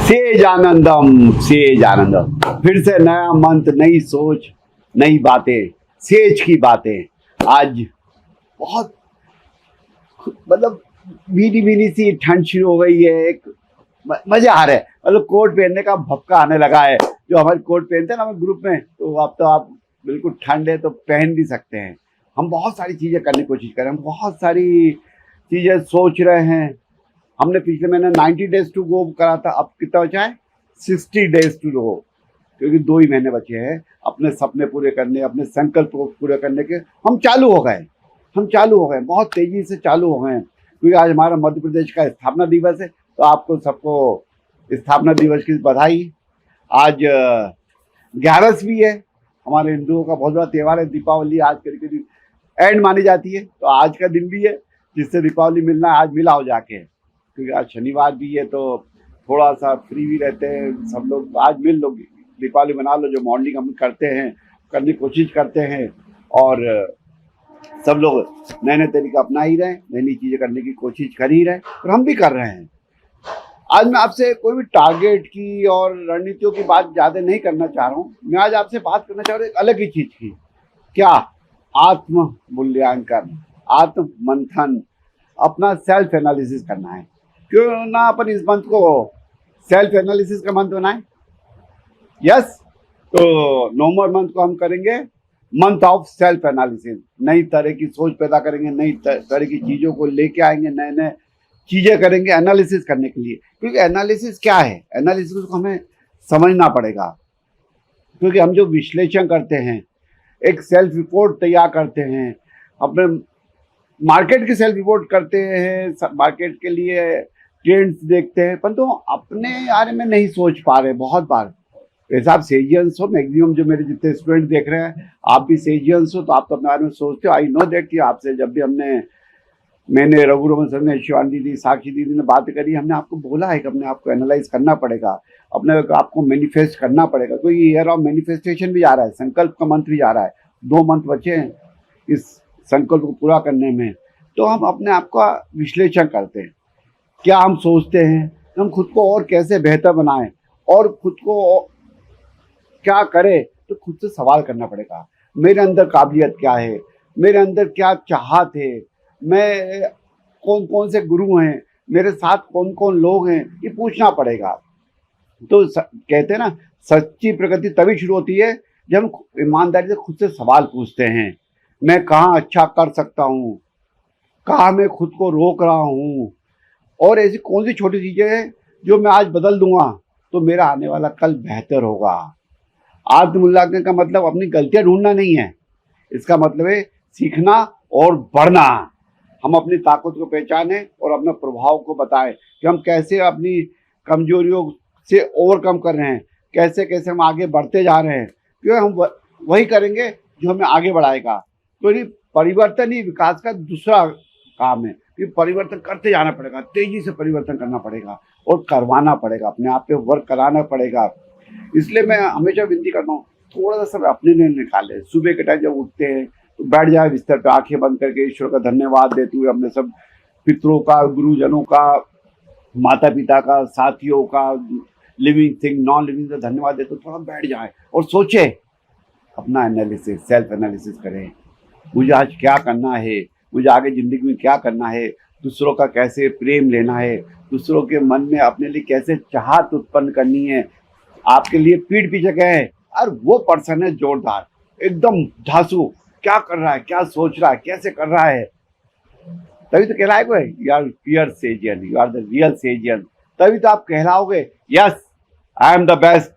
Says आनंदम, says आनंदम। फिर से नया मंत्र, नई सोच, नई बातें, सेज की बातें। आज बहुत मतलब भीनी भीनी सी ठंड शुरू हो गई है। एक मजा आ रहा है, मतलब कोट पहनने का भपका आने लगा है। जो हमारे कोट पहनते हैं ना हमारे ग्रुप में, तो अब तो आप बिल्कुल ठंड है तो पहन भी सकते हैं। हम बहुत सारी चीजें करने की कोशिश कर रहे हैं, हम बहुत सारी चीजें सोच रहे हैं। हमने पिछले महीने 90 डेज टू गो करा था, अब कितना बचा है? 60 डेज टू गो, क्योंकि 2 ही महीने बचे हैं अपने सपने पूरे करने, अपने संकल्प को पूरे करने के। हम चालू हो गए, बहुत तेजी से चालू हो गए हैं, क्योंकि आज हमारा मध्य प्रदेश का स्थापना दिवस है। तो आपको सबको स्थापना दिवस की बधाई। आज 11वीं भी है, हमारे हिंदुओं का बहुत बड़ा त्यौहार है। दीपावली आज करीब करीब एंड मानी जाती है, तो आज का दिन भी है जिससे दीपावली मिलना है, आज मिला हो जाके। क्योंकि आज शनिवार भी है तो थोड़ा सा फ्री भी रहते हैं सब लोग, तो आज मिल लो, दीपावली मना लो। जो मॉर्निंग हम करते हैं, करने की कोशिश करते हैं, और सब लोग नए नए तरीके अपना ही रहे, नई नई चीज़ें करने की कोशिश कर ही रहे, और हम भी कर रहे हैं। आज मैं आपसे कोई भी टारगेट की और रणनीतियों की बात ज़्यादा नहीं करना चाह रहा हूँ। मैं आज आपसे बात करना चाह रहा हूँ एक अलग ही चीज़ की। क्या? आत्म मूल्यांकन, आत्म मंथन, अपना सेल्फ एनालिसिस करना है। क्यों ना अपन इस मंथ को सेल्फ एनालिसिस का मंथ बनाएं? यस, तो नवंबर मंथ को हम करेंगे मंथ ऑफ सेल्फ एनालिसिस। नई तरह की सोच पैदा करेंगे, नई तरह की चीज़ों को लेके आएंगे, नए नए चीज़ें करेंगे एनालिसिस करने के लिए। क्योंकि एनालिसिस क्या है? एनालिसिस को हमें समझना पड़ेगा, क्योंकि हम जो विश्लेषण करते हैं, एक सेल्फ रिपोर्ट तैयार करते हैं, अपने मार्केट की सेल्फ रिपोर्ट करते हैं, मार्केट के लिए ट्रेंड्स देखते हैं, परंतु तो अपने बारे में नहीं सोच पा रहे बहुत बार। वैसे आप सेजियंस हो, मैक्सिमम जो मेरे जितने स्टूडेंट देख रहे हैं आप भी सेजियंस हो, तो आप तो अपने बारे में सोचते हो। आई नो दैट कि आपसे जब भी मैंने रघु रमन सर ने, शिवानी दीदी, साक्षी दीदी ने बात करी, हमने आपको बोला है कि अपने आप को एनालाइज करना पड़ेगा, अपने आप को मैनिफेस्ट करना पड़ेगा। क्योंकि ईयर ऑफ मैनिफेस्टेशन भी जा रहा है, संकल्प का मंत्र भी जा रहा है। 2 मंथ बचे हैं इस संकल्प को पूरा करने में। तो हम अपने आप का विश्लेषण करते हैं, क्या हम सोचते हैं, हम खुद को और कैसे बेहतर बनाएं, और खुद को क्या करें। तो खुद से सवाल करना पड़ेगा, मेरे अंदर काबिलियत क्या है, मेरे अंदर क्या चाहत है, मैं कौन कौन से गुरु हैं, मेरे साथ कौन कौन लोग हैं, ये पूछना पड़ेगा। तो कहते हैं ना, सच्ची प्रगति तभी शुरू होती है जब हम ईमानदारी से खुद से सवाल पूछते हैं। मैं कहाँ अच्छा कर सकता हूँ, कहाँ मैं खुद को रोक रहा हूँ, और ऐसी कौन सी छोटी चीज़ें हैं जो मैं आज बदल दूंगा तो मेरा आने वाला कल बेहतर होगा। आत्ममूल्यांकन का मतलब अपनी गलतियां ढूंढना नहीं है, इसका मतलब है सीखना और बढ़ना। हम अपनी ताकत को पहचानें और अपने प्रभाव को बताएं कि हम कैसे अपनी कमजोरियों से ओवरकम कर रहे हैं, कैसे कैसे हम आगे बढ़ते जा रहे हैं। क्योंकि हम वही करेंगे जो हमें आगे बढ़ाएगा। तो ये परिवर्तन ही विकास का दूसरा काम है कि परिवर्तन करते जाना पड़ेगा, तेजी से परिवर्तन करना पड़ेगा और करवाना पड़ेगा, अपने आप पे वर्क कराना पड़ेगा। इसलिए मैं हमेशा विनती करता हूँ, थोड़ा सा समय अपने लिए निकालें। सुबह के टाइम जब उठते हैं तो बैठ जाए बिस्तर पे, आंखें बंद करके ईश्वर का धन्यवाद देते हुए, अपने सब पितरों का, गुरुजनों का, माता पिता का, साथियों का, लिविंग थिंग, नॉन लिविंग का धन्यवाद देते हुए थोड़ा बैठ जाए और सोचे, अपना एनालिसिस, सेल्फ एनालिसिस करें। मुझे आज क्या करना है, मुझे आगे ज़िंदगी में क्या करना है, दूसरों का कैसे प्रेम लेना है, दूसरों के मन में अपने लिए कैसे चाहत उत्पन्न करनी है। आपके लिए पीठ पीछे गए और वो पर्सन है जोरदार, एकदम धांसू, क्या कर रहा है, क्या सोच रहा है, कैसे कर रहा है, तभी तो कहलाएगा यू आर रियल सेजियन, यू आर द रियल सेजियन। तभी तो आप कहलाओगे yes I am the best.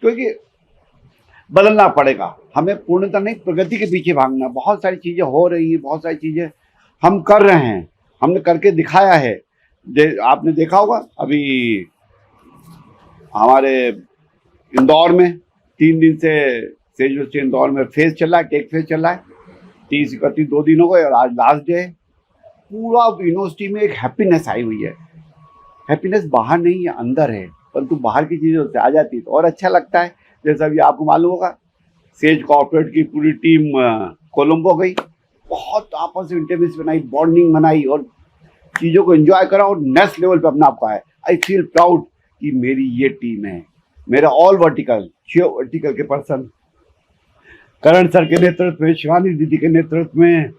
क्योंकि बदलना पड़ेगा हमें, पूर्णता नहीं, प्रगति के पीछे भागना। बहुत सारी चीज़ें हो रही हैं, बहुत सारी चीज़ें हम कर रहे हैं, हमने करके दिखाया है। आपने देखा होगा अभी हमारे इंदौर में 3 दिन से सेज इंदौर में फेस्ट चल रहा है, टेक फेस्ट चल रहा है। 30-31 2 दिन हो गए और आज लास्ट डे है। पूरा यूनिवर्सिटी में एक हैप्पीनेस आई हुई है। हैप्पीनेस बाहर नहीं है, अंदर है, परंतु बाहर की चीज़ों से आ जाती है तो और अच्छा लगता है। जैसा भी आपको मालूम होगा, सेज कॉर्पोरेट की पूरी टीम कोलंबो गई, बहुत आपस में इंटरव्यूज बनाई, बॉन्डिंग बनाई और चीज़ों को एंजॉय करा और नेक्स्ट लेवल पे अपना आप आए। आई फील प्राउड कि मेरी ये टीम है, मेरा ऑल वर्टिकल 6 वर्टिकल के पर्सन करण सर के नेतृत्व में, शिवानी दीदी के नेतृत्व में,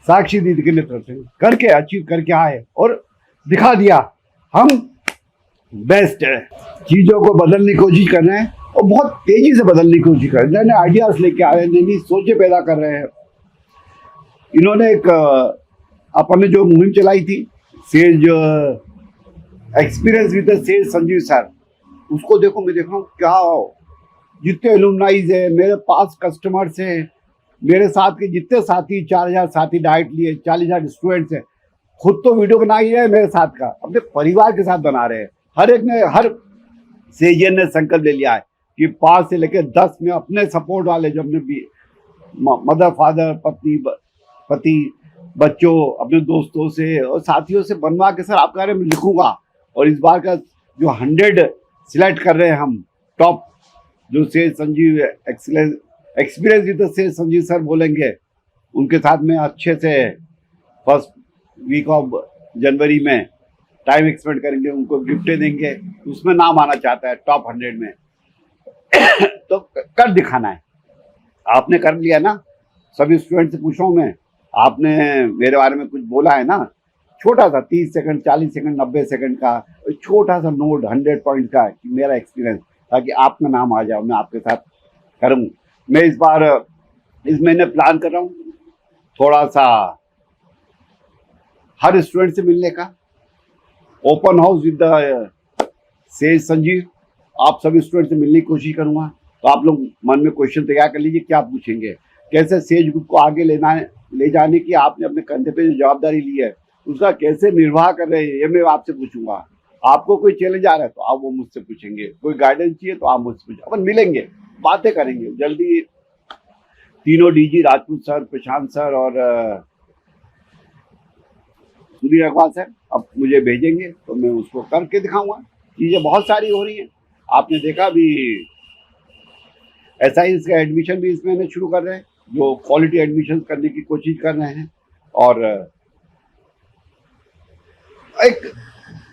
साक्षी दीदी के नेतृत्व में करके अचीव करके आए और दिखा दिया हम बेस्ट है। चीजों को बदलने की कोशिश कर रहे हैं और बहुत तेजी से बदलने की कोशिश कर रहे हैं, नए आइडियाज लेके आ रहे हैं, नई सोचें पैदा कर रहे हैं। इन्होंने एक अपन ने जो मुहिम चलाई थी says experience with says Sanjeev sir, उसको देखो, मैं देख रहा हूँ क्या जितने एलुमनाइज है, मेरे पास कस्टमर्स हैं, मेरे साथ के जितने साथी 4000 साथी डाइट लिए, 40,000 स्टूडेंट्स हैं, खुद तो वीडियो बना ही है मेरे साथ का, अपने परिवार के साथ बना रहे हैं। हर एक ने, हर सेजियन ने संकल्प ले लिया है कि 5 से लेकर 10 में अपने सपोर्ट वाले जो अपने भी मदर फादर पति बच्चों अपने दोस्तों से और साथियों से बनवा के सर आपके बारे में लिखूंगा। और इस बार का जो 100 सिलेक्ट कर रहे हैं हम टॉप, जो से संजीव एक्सपीरियंस विद से संजीव सर बोलेंगे, उनके साथ में अच्छे से फर्स्ट वीक ऑफ जनवरी में टाइम एक्सपेंड करेंगे, उनको गिफ्टें देंगे, उसमें नाम आना चाहता है टॉप 100 में। तो कर दिखाना है। आपने कर लिया ना, सभी स्टूडेंट से पूछा हूँ मैं, आपने मेरे बारे में कुछ बोला है ना, छोटा सा 30 सेकंड 40 सेकंड 90 सेकंड का छोटा सा नोट 100 पॉइंट का कि मेरा एक्सपीरियंस, ताकि आपका नाम आ जाए, मैं आपके साथ करूँ। मैं इस बार इस महीने प्लान कर रहा हूँ थोड़ा सा हर स्टूडेंट से मिलने का, open house with says Sanjeev, आप सभी स्टूडेंट से मिलने की कोशिश करूंगा। तो आप लोग मन में क्वेश्चन तैयार कर लीजिए, क्या पूछेंगे, कैसे सेज ग्रुप को आगे ले जाने की आपने अपने कंधे पे जो जवाबदारी ली है उसका कैसे निर्वाह कर रहे हैं, ये मैं आपसे पूछूंगा। आपको कोई चैलेंज आ रहा है तो आप वो मुझसे पूछेंगे, कोई गाइडेंस चाहिए तो आप मुझसे पूछें, अपन मिलेंगे, बातें करेंगे जल्दी। तीनों डीजी राजपूत सर, प्रशांत सर और सुधीर अग्रवाल सर अब मुझे भेजेंगे तो मैं उसको करके दिखाऊंगा। चीजें बहुत सारी हो रही हैं, आपने देखा भी SIs का एडमिशन भी इस महीने शुरू कर रहे हैं, जो क्वालिटी एडमिशन करने की कोशिश कर रहे हैं। और एक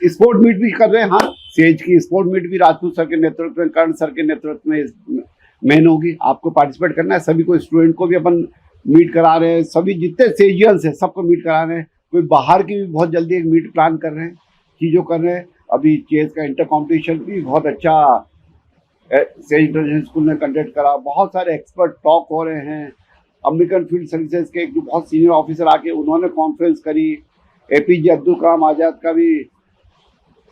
स्पोर्ट मीट भी कर रहे हैं, हाँ सेज की स्पोर्ट मीट भी राजपूत सर के नेतृत्व में, कर्ण सर के नेतृत्व में मेन होगी। आपको पार्टिसिपेट करना है, सभी को स्टूडेंट को भी अपन मीट करा रहे हैं, सभी जितने सेजियंस हैं सबको मीट करा रहे हैं। कोई बाहर की भी बहुत जल्दी एक मीट प्लान कर रहे हैं, चीज़ों कर रहे हैं। अभी चेस का इंटर कॉम्पिटिशन भी बहुत अच्छा सेज इंटरनेशनल स्कूल ने कंडक्ट करा, बहुत सारे एक्सपर्ट टॉक हो रहे हैं। अमेरिकन फील्ड सर्विसेज के जो बहुत सीनियर ऑफिसर आके उन्होंने कॉन्फ्रेंस करी, APJ अब्दुल कलाम आज़ाद का भी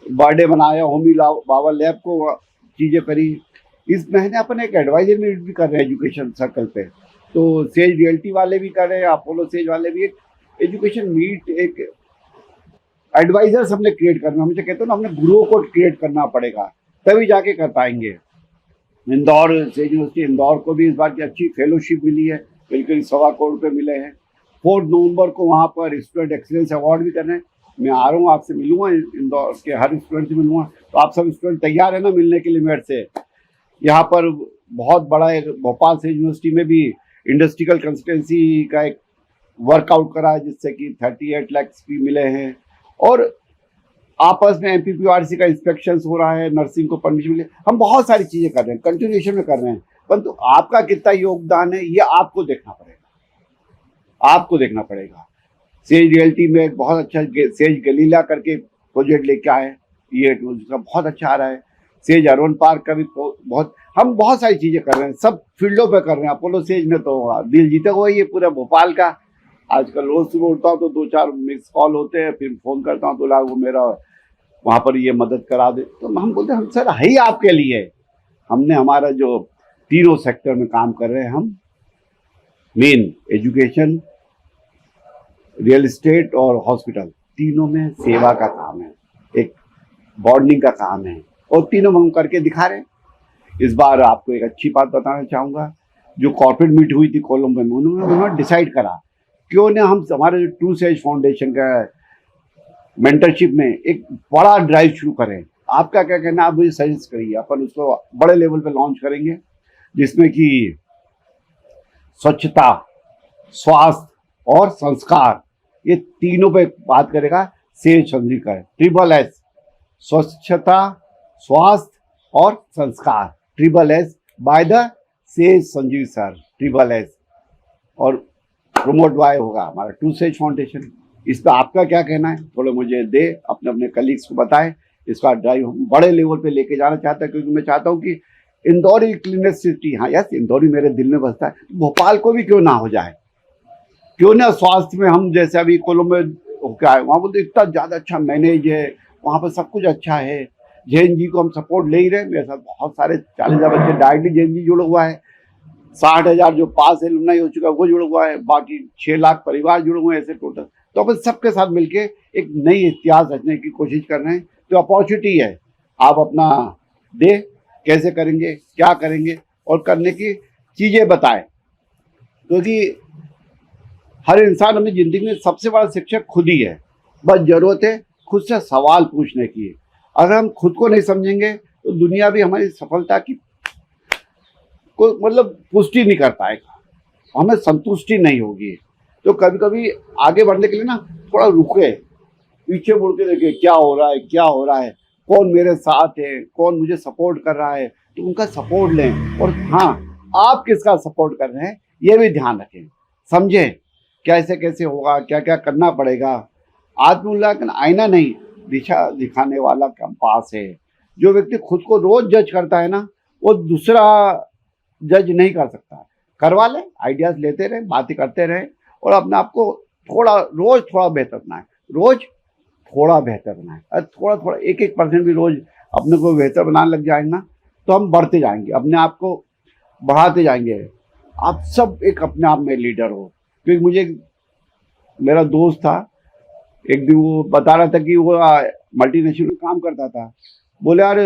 बर्थडे मनाया, होमी बाबा लैब को चीज़ें करी। इस महीने अपन एक एडवाइजर मीट भी कर रहे हैं एजुकेशन सर्कल पे, तो सेज रियल्टी वाले भी कर रहे हैं, अपोलो सेज वाले भी एक एजुकेशन मीट, एक एडवाइजर्स हमने क्रिएट करना, मुझे कहते हैं ना, हमने गुरुओं को क्रिएट करना पड़ेगा तभी जाके कर पाएंगे। इंदौर सेज यूनिवर्सिटी इंदौर को भी इस बार की अच्छी फेलोशिप मिली है, करीब 1.25 करोड़ रुपये मिले हैं। 4 नवंबर को वहाँ पर स्टूडेंट एक्सीलेंस अवार्ड भी कर रहे हैं। मैं आ रहा हूँ, आपसे मिलूंगा, इंदौर के हर स्टूडेंट से मिलूंगा। तो आप सब स्टूडेंट तैयार है ना मिलने के लिए मेरे से? यहाँ पर बहुत बड़ा एक भोपाल से यूनिवर्सिटी में भी इंडस्ट्रियल कंसल्टेंसी का एक वर्कआउट करा है, जिससे कि 38 लाख भी मिले हैं। और आपस में MPPRC का इंस्पेक्शन हो रहा है, नर्सिंग को परमिशन मिले, हम बहुत सारी चीज़ें कर रहे हैं, कंटिन्यूएशन में कर रहे हैं। परंतु आपका कितना योगदान है ये आपको देखना पड़ेगा, आपको देखना पड़ेगा। सेज रियल्टी में एक बहुत अच्छा सेज गलीला करके प्रोजेक्ट लेके आए, ये उसका बहुत अच्छा आ रहा है। सेज अर्बन पार्क का भी हम बहुत सारी चीज़ें कर रहे हैं, सब फील्डों पे कर रहे हैं। अपोलो सेज ने तो दिल जीता हुआ ये पूरा भोपाल का। आजकल रोज सुबह उठता हूँ तो 2-4 मिस कॉल होते हैं, फिर फ़ोन करता हूँ तो लोग वो मेरा वहाँ पर ये मदद करा दे। तो हम बोलते हैं हम सर है ही आपके लिए। हमने हमारा जो तीनों सेक्टर में काम कर रहे हैं, हम मेन एजुकेशन, रियल एस्टेट और हॉस्पिटल, तीनों में सेवा का काम है, एक बॉन्डिंग का काम है, और तीनों हम करके दिखा रहे हैं। इस बार आपको एक अच्छी बात बताना चाहूँगा, जो कॉर्पोरेट मीट हुई थी कोलंबो में, उन्होंने डिसाइड करा क्यों ना हम हमारे जो ट्रू सेज फाउंडेशन का मेंटरशिप में एक बड़ा ड्राइव शुरू करें। आपका क्या कहना है, आप मुझे सजेस्ट करिए। अपन उसको बड़े लेवल पे लॉन्च करेंगे, जिसमें कि स्वच्छता, स्वास्थ्य और संस्कार, ये तीनों पे बात करेगा सेज संजीव का। SSS, स्वच्छता, स्वास्थ्य और संस्कार, triple S, by the sage Sanjeev sir, triple S, और प्रमोट बाय होगा हमारा टू सेज फाउंडेशन। इस पर आपका क्या कहना है, थोड़ा मुझे दे, अपने अपने कलीग्स को बताएं। इसका ड्राइव हम बड़े लेवल पे लेके जाना चाहता है, क्योंकि मैं चाहता हूँ कि इंदौर ही क्लीनेस्ट सिटी, हाँ यस इंदौर ही मेरे दिल में बसता है, भोपाल को भी क्यों ना हो जाए, क्यों ना स्वास्थ्य में हम जैसे अभी कोलम में क्या है, वहाँ बोलते इतना ज़्यादा अच्छा मैनेज है, वहाँ पर सब कुछ अच्छा है। जैन जी को हम सपोर्ट ले ही रहे, मेरे साथ बहुत सारे 40,000 बच्चे डायरेक्टली जैन जी जुड़ा हुआ है, 60,000 जो पास एलुमनाई हो चुका है वो जुड़ा हुआ है, बाकी 6 लाख परिवार जुड़े हुए हैं ऐसे टोटल। तो अपन सबके साथ मिलके एक नई इतिहास रचने की कोशिश कर रहे हैं। तो अपॉर्चुनिटी है, आप अपना दे, कैसे करेंगे, क्या करेंगे, और करने की चीज़ें बताएं, क्योंकि हर इंसान अपनी ज़िंदगी में सबसे बड़ा शिक्षक खुद ही है। बस ज़रूरत है खुद से सवाल पूछने की। अगर हम खुद को नहीं समझेंगे तो दुनिया भी हमारी सफलता की को मतलब पुष्टि नहीं कर पाएगा, हमें संतुष्टि नहीं होगी। तो कभी कभी आगे बढ़ने के लिए ना थोड़ा रुके, पीछे मुड़ के देखे क्या हो रहा है, क्या हो रहा है, कौन मेरे साथ है, कौन मुझे सपोर्ट कर रहा है, तो उनका सपोर्ट लें। और हाँ, आप किसका सपोर्ट कर रहे हैं ये भी ध्यान रखें, समझें कैसे कैसे होगा, क्या क्या करना पड़ेगा। आत्ममूल्यांकन आईना नहीं, दिशा दिखाने वाला कंपास है। जो व्यक्ति खुद को रोज जज करता है ना, वो दूसरा जज नहीं कर सकता। करवा लें, आइडियाज लेते रहें, बातें करते रहें, और अपने आप को रोज थोड़ा बेहतर बनाएं, रोज थोड़ा बेहतर बनाएं। और थोड़ा थोड़ा 1% भी रोज अपने को बेहतर बनाने लग जाएंगे ना, तो हम बढ़ते जाएंगे, अपने आप को बढ़ाते जाएंगे। आप सब एक अपने आप में लीडर हो। क्योंकि मुझे मेरा दोस्त था, एक दिन वो बता रहा था कि वो मल्टीनेशनल में काम करता था। बोले यार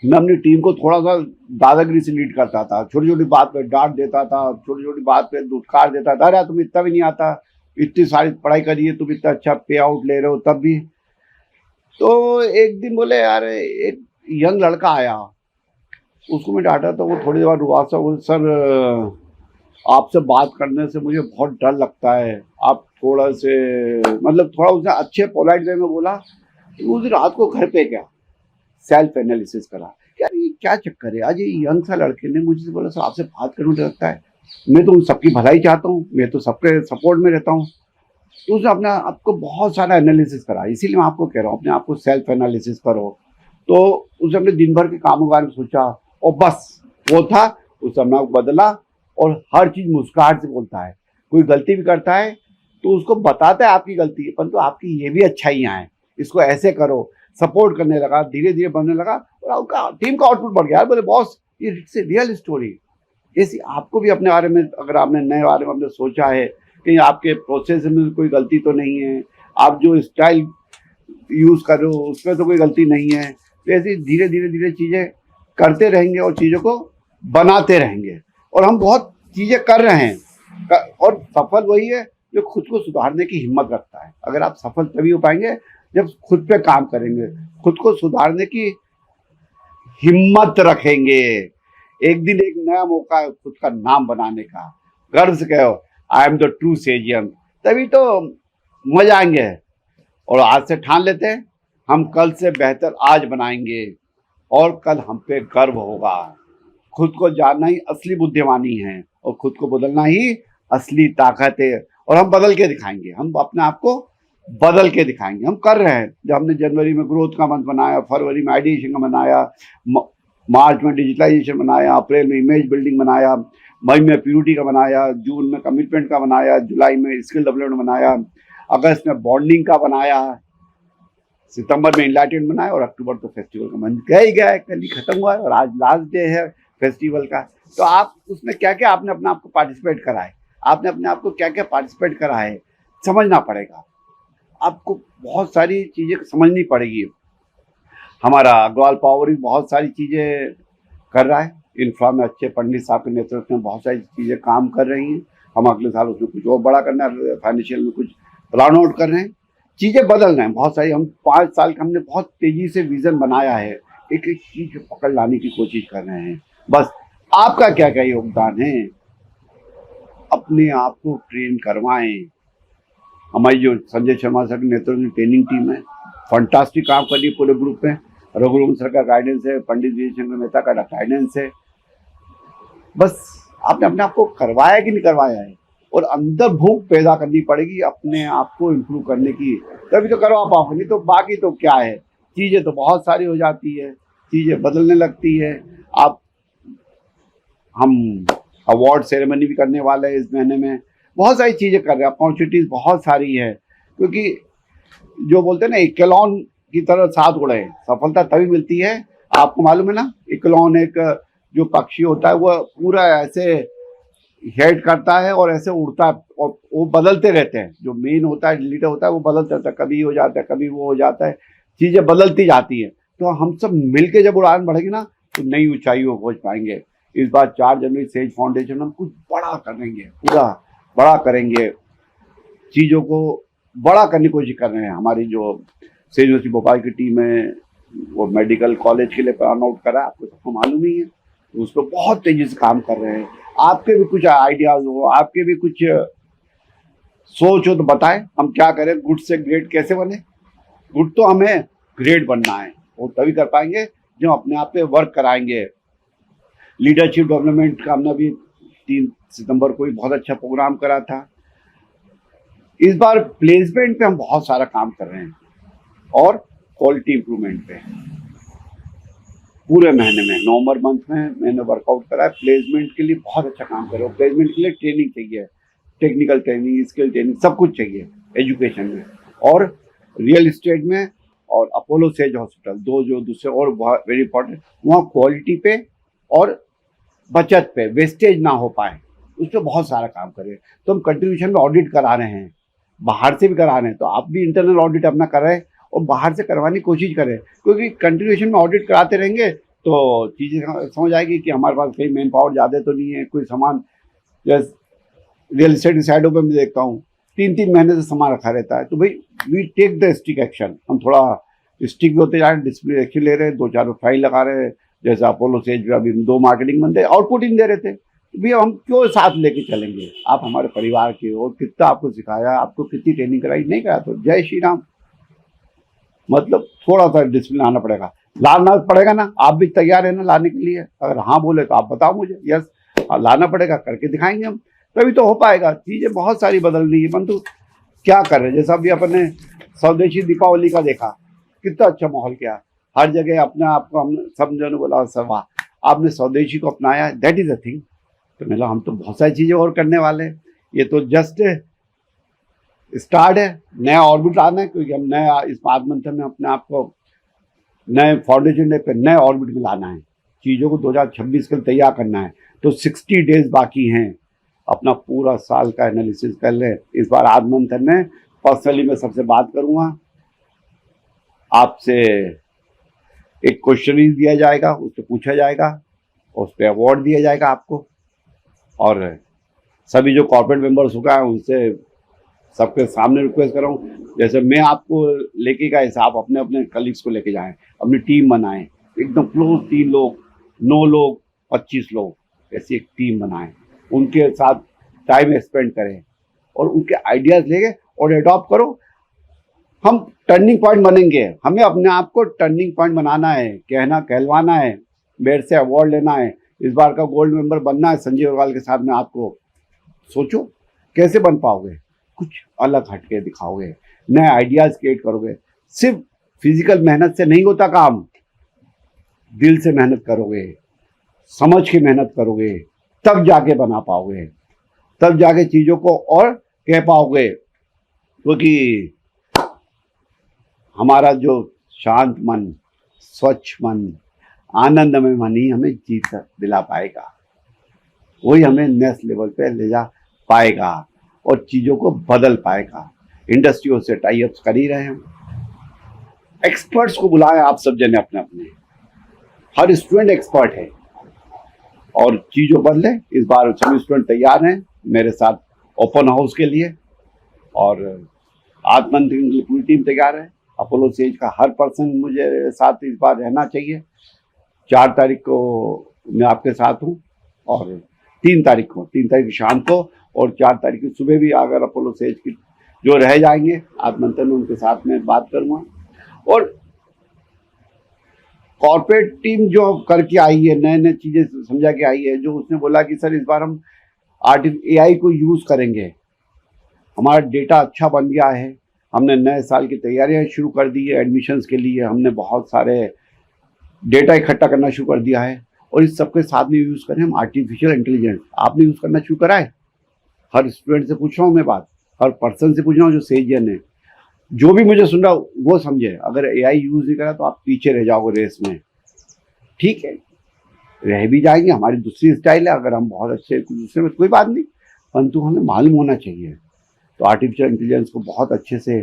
मैं अपनी टीम को थोड़ा सा दादागिरी से लीड करता था, छोटी छोटी बात पे डांट देता था, छोटी छोटी बात पे दुत्कार देता था, अरे तुम इतना भी नहीं आता, इतनी सारी पढ़ाई करी है, तुम इतना अच्छा पे आउट ले रहे हो तब भी। तो एक दिन बोले यार एक यंग लड़का आया, उसको मैं डांटा तो वो थोड़ी देर बाद रुआ सा, बोले सर आपसे बात करने से मुझे बहुत डर लगता है, आप थोड़ा से मतलब थोड़ा उसने अच्छे पोलाइट वे में बोला। तो उस दिन रात को घर पे गया, सेल्फ एनालिसिस करा, यार ये क्या चक्कर है। आज ये यंग सा लड़के ने मुझसे बोला सर आपसे बात करने में लगता है, मैं तो सबकी भलाई चाहता हूँ, मैं तो सबके सपोर्ट में रहता हूँ। तो उसने अपना आपको बहुत सारा एनालिसिस करा, इसीलिए मैं आपको कह रहा हूँ अपने आपको सेल्फ एनालिसिस करो। तो उसने अपने दिन भर के कामों के बारे में सोचा, और बस वो था, उस समय बदला, और हर चीज मुस्कुराहट से बोलता है। कोई गलती भी करता है तो उसको बताता है आपकी गलती है, परंतु आपकी ये भी अच्छाइयाँ हैं, इसको ऐसे करो, सपोर्ट करने लगा, धीरे धीरे बनने लगा, और आपका टीम का आउटपुट बढ़ गया। बोले बॉस ये रियल स्टोरी। ऐसी आपको भी अपने बारे में, अगर आपने नए बारे में आपने सोचा है कहीं आपके प्रोसेस में कोई गलती तो नहीं है, आप जो स्टाइल यूज कर रहे हो उसमें तो कोई गलती नहीं है, तो ऐसी धीरे धीरे धीरे चीजें करते रहेंगे और चीजों को बनाते रहेंगे। और हम बहुत चीजें कर रहे हैं, और सफल वही है जो खुद को सुधारने की हिम्मत रखता है। अगर आप सफल तभी हो पाएंगे जब खुद पे काम करेंगे, खुद को सुधारने की हिम्मत रखेंगे। एक दिन एक नया मौका है खुद का नाम बनाने का, गर्व से कहो आई एम द ट्रू सेजियन, तभी तो मजा आएंगे। और आज से ठान लेते हैं हम कल से बेहतर आज बनाएंगे, और कल हम पे गर्व होगा। खुद को जानना ही असली बुद्धिमानी है, और खुद को बदलना ही असली ताकत है। और हम बदल के दिखाएंगे, हम अपने आप को बदल के दिखाएंगे। हम कर रहे हैं, जब हमने जनवरी में ग्रोथ का मंथ बनाया, फरवरी में आइडिएशन का बनाया, मार्च में डिजिटलाइजेशन बनाया, अप्रैल में इमेज बिल्डिंग बनाया, मई में प्यूरिटी का बनाया, जून में कमिटमेंट का बनाया, जुलाई में स्किल डेवलपमेंट बनाया, अगस्त में बॉन्डिंग का बनाया, सितंबर में इनलाइटमेंट बनाया, और अक्टूबर तो फेस्टिवल का मंथ गया ही गया है, कल ही खत्म हुआ है, और आज लास्ट डे है फेस्टिवल का। तो आप उसमें क्या क्या आपने अपने आप को पार्टिसिपेट करा है, आपने अपने आप को क्या क्या पार्टिसिपेट करा है, समझना पड़ेगा। आपको बहुत सारी चीज़ें समझनी पड़ेगी। हमारा अग्रवाल पावर भी बहुत सारी चीज़ें कर रहा है, इंफ्रा में अच्छे पंडित साहब के नेतृत्व में बहुत सारी चीज़ें काम कर रही हैं। हम अगले साल उसमें कुछ और बड़ा करना है, फाइनेंशियल में कुछ प्लान आउट कर रहे हैं, चीज़ें बदल रहे हैं बहुत सारी। हम 5 साल का हमने बहुत तेज़ी से विज़न बनाया है, एक एक चीज़ पकड़ लाने की कोशिश कर रहे हैं। बस आपका क्या क्या योगदान है, अपने आप को ट्रेन करवाएं। हमारी जो संजय शर्मा सर के नेतृत्व में ट्रेनिंग टीम है, फंटास्टिक काम कर रही है पूरे ग्रुप में। रघुराम सर का गाइडेंस है, पंडित वीर शंकर मेहता का गाइडेंस है। बस आपने अपने आप को करवाया कि नहीं करवाया है, और अंदर भूख पैदा करनी पड़ेगी अपने आप को इम्प्रूव करने की, तभी तो करवा पाओगे। नहीं तो बाकी तो क्या है, चीज़ें तो बहुत सारी हो जाती है, चीज़ें बदलने लगती है। आप हम अवार्ड सेरेमनी भी करने वाले हैं इस महीने में, बहुत सारी चीज़ें कर रहे हैं, अपॉर्चुनिटीज़ बहुत सारी है। क्योंकि जो बोलते हैं ना, इक्केलौन की तरह साथ उड़े, सफलता तभी मिलती है। आपको मालूम है ना, इक्केलौन एक जो पक्षी होता है वो पूरा ऐसे हेड करता है और ऐसे उड़ता है, और वो बदलते रहते हैं। जो मेन होता है, लीडर होता है, वो बदलते रहता है, कभी हो जाता है, कभी वो हो जाता है, चीज़ें बदलती जाती है। तो हम सब मिलके जब उड़ान बढ़ेगी ना, तो नई ऊंचाइयों पहुंच पाएंगे। इस बार 4 जनवरी सेज फाउंडेशन हम कुछ बड़ा करेंगे, पूरा बड़ा करेंगे, चीज़ों को बड़ा करने की कोशिश कर रहे हैं। हमारी जो सेज यूनिवर्सिटी भोपाल की टीम है, वो मेडिकल कॉलेज के लिए प्लान आउट करा, आपको सबको मालूम ही है, तो उस पर बहुत तेजी से काम कर रहे हैं। आपके भी कुछ आइडियाज हो, आपके भी कुछ सोच हो तो बताएं, हम क्या करें, गुड से ग्रेट कैसे बने। गुड तो हमें ग्रेट बनना है, वो तभी कर पाएंगे जब अपने आप पे वर्क कराएंगे। लीडरशिप डेवलपमेंट का हमने अभी 3 सितंबर को ही बहुत अच्छा प्रोग्राम करा था। इस बार प्लेसमेंट पे हम बहुत सारा काम कर रहे हैं, और क्वालिटी इंप्रूवमेंट पे पूरे महीने में, नवंबर मंथ में मैंने वर्कआउट करा है। प्लेसमेंट के लिए बहुत अच्छा काम कर रहे हो। प्लेसमेंट के लिए ट्रेनिंग चाहिए, टेक्निकल ट्रेनिंग, स्किल ट्रेनिंग, सब कुछ चाहिए एजुकेशन में, और रियल इस्टेट में, और अपोलो सेज हॉस्पिटल, दो जो दूसरे और वेरी इंपॉर्टेंट, वहाँ क्वालिटी पे और बचत पे वेस्टेज ना हो पाए, उस पर बहुत सारा काम करें। तो हम कंट्रीब्यूशन में ऑडिट करा रहे हैं, बाहर से भी करा रहे हैं, तो आप भी इंटरनल ऑडिट अपना कर रहे हैं और बाहर से करवाने की कोशिश करें। क्योंकि कंट्रीब्यूशन में ऑडिट कराते रहेंगे तो चीज़ें समझ आएगी कि हमारे पास कहीं मैन पावर ज़्यादा तो नहीं है। कोई सामान जैसे रियल इस्टेट की साइडों पर मैं देखता हूँ 3-3 महीने से सामान रखा रहता है, तो भाई we take the stick action. हम थोड़ा स्टिक भी होते जा रहे हैं, डिसिप्लिन एक्शन ले रहे हैं, 2-4 फाइल लगा रहे हैं। जैसे अपोलो सेज में अभी 2 मार्केटिंग बंदे आउटपुट ही नहीं दे रहे थे, भैया हम क्यों साथ लेके चलेंगे। आप हमारे परिवार के हो, कितना आपको सिखाया, आपको कितनी ट्रेनिंग कराई, नहीं कराया तो जय श्री राम। मतलब थोड़ा सा डिसिप्लिन आना पड़ेगा, लाना पड़ेगा ना। आप भी तैयार है ना लाने के लिए? अगर हाँ बोले तो आप बताओ मुझे, यस लाना पड़ेगा, करके दिखाएंगे हम, तभी तो हो पाएगा। चीज़ें बहुत सारी बदल रही है, परंतु क्या कर रहे हैं। जैसा अभी अपने स्वदेशी दीपावली का देखा, कितना अच्छा माहौल किया, हर जगह अपने आप को हम सब ने बोला सभा, आपने स्वदेशी को अपनाया, दैट इज अ थिंग। तो मिला, हम तो बहुत सारी चीज़ें और करने वाले हैं, ये तो जस्ट स्टार्ट है। नया ऑर्बिट आना है, क्योंकि हम नया इस मंथन में अपने आप को नए फाउंडेशन डे पे नए ऑर्बिट में लाना है, चीज़ों को 2026 के लिए तैयार करना है। तो 60 डेज बाकी हैं, अपना पूरा साल का एनालिसिस कर लें। इस बार आज मंथन में पर्सनली मैं सबसे बात करूँगा, आपसे एक क्वेश्चन दिया जाएगा, उससे पूछा जाएगा, उस पर अवार्ड दिया जाएगा आपको। और सभी जो कॉर्पोरेट मेंबर्स हो गए उनसे सबके सामने रिक्वेस्ट कर रहा हूँ, जैसे मैं आपको लेके गए, आप अपने अपने कलीग्स को लेके जाएं, अपनी टीम बनाएं, एकदम क्लोज 3 लोग, 9 लोग, 25 लोग, ऐसी एक टीम बनाएं, उनके साथ टाइम स्पेंड करें और उनके आइडियाज़ लेके और एडॉप्ट करो। हम टर्निंग पॉइंट बनेंगे, हमें अपने आप को टर्निंग पॉइंट बनाना है, कहना कहलवाना है, मेरे से अवार्ड लेना है, इस बार का गोल्ड मेंबर बनना है संजय अग्रवाल के साथ में। आपको सोचो कैसे बन पाओगे, कुछ अलग हटके दिखाओगे, नए आइडियाज क्रिएट करोगे। सिर्फ फिजिकल मेहनत से नहीं होता काम, दिल से मेहनत करोगे, समझ के मेहनत करोगे, तब जाके बना पाओगे, तब जाके चीज़ों को और कह पाओगे। क्योंकि हमारा जो शांत मन, स्वच्छ मन, आनंदमय मन ही हमें जीत दिला पाएगा, वही हमें नेक्स्ट लेवल पे ले जा पाएगा और चीज़ों को बदल पाएगा। इंडस्ट्रियों से टाई अप्स कर ही रहे हैं, एक्सपर्ट्स को बुलाएं आप सब जने अपने अपने, हर स्टूडेंट एक्सपर्ट है और चीज़ों बदले। इस बार सभी स्टूडेंट तैयार हैं मेरे साथ ओपन हाउस के लिए, और आत्मंत्रण की पूरी टीम तैयार है। अपोलो सेज का हर पर्सन मुझे साथ इस बार रहना चाहिए। 4 तारीख को मैं आपके साथ हूँ, और 3 तारीख शाम को और 4 तारीख की सुबह भी अगर अपोलो सेज की जो रह जाएंगे आत्मंत्रण में, उनके साथ में बात करूँगा। और कॉर्पोरेट टीम जो करके आई है, नए नए चीजें समझा के आई है, जो उसने बोला कि सर इस बार हम AI को यूज करेंगे, हमारा डेटा अच्छा बन गया है, हमने नए साल की तैयारियां शुरू कर दी है, एडमिशन्स के लिए हमने बहुत सारे डेटा इकट्ठा करना शुरू कर दिया है, और इस सबके साथ में यूज करें हम आर्टिफिशियल इंटेलिजेंस। आपने यूज करना शुरू करा है? हर स्टूडेंट से पूछ रहा हूँ मैं बात, हर पर्सन से पूछ रहा हूँ जो सेजन है, जो भी मुझे सुन रहा वो समझे, अगर AI यूज नहीं करा तो आप पीछे रह जाओगे रेस में। ठीक है, रह भी जाएंगे, हमारी दूसरी स्टाइल है, अगर हम बहुत अच्छे दूसरे में कोई बात नहीं, परंतु हमें मालूम होना चाहिए। तो आर्टिफिशियल इंटेलिजेंस को बहुत अच्छे से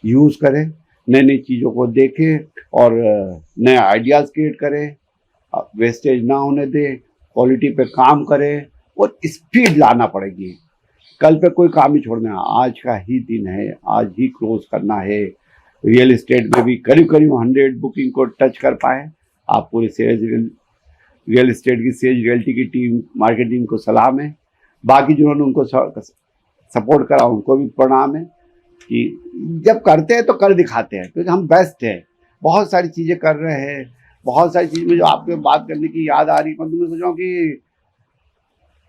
यूज करें, नई नई चीज़ों को देखें और नए आइडियाज़ क्रिएट करें, वेस्टेज ना होने दें, क्वालिटी पे काम करें, और स्पीड लाना पड़ेगी। कल पे कोई काम ही छोड़ना, आज का ही दिन है, आज ही क्लोज करना है। रियल एस्टेट में भी करीब करीब 100 बुकिंग को टच कर पाए। आप पूरी सेल्स रियल एस्टेट की सेल्स रियल्टी की टीम मार्केटिंग को सलाम है, बाकी जिन्होंने उनको सपोर्ट करा उनको भी प्रणाम है कि जब करते हैं तो कर दिखाते हैं, क्योंकि हम बेस्ट है। बहुत सारी चीज़ें कर रहे हैं, बहुत सारी चीज़ में जो आपके बात करने की याद आ रही है, मैं सोच रहा हूँ कि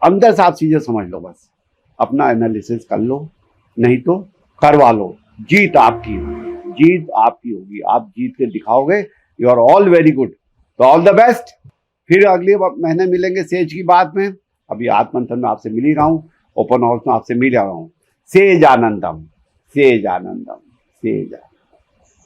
अंदर से आप चीज़ें समझ लो, बस अपना एनालिसिस कर लो, नहीं तो करवा लो। जीत आपकी होगी, जीत आपकी होगी, आप जीत के दिखाओगे। You are all very good, तो ऑल द बेस्ट। फिर अगले महीने मिलेंगे सेज की बात में। अभी आत्मंथन में आपसे मिल ही रहा हूँ, ओपन हाउस में आपसे मिल रहा हूँ। सेज आनंदम, सेज आनंदम, सेज आनंदम।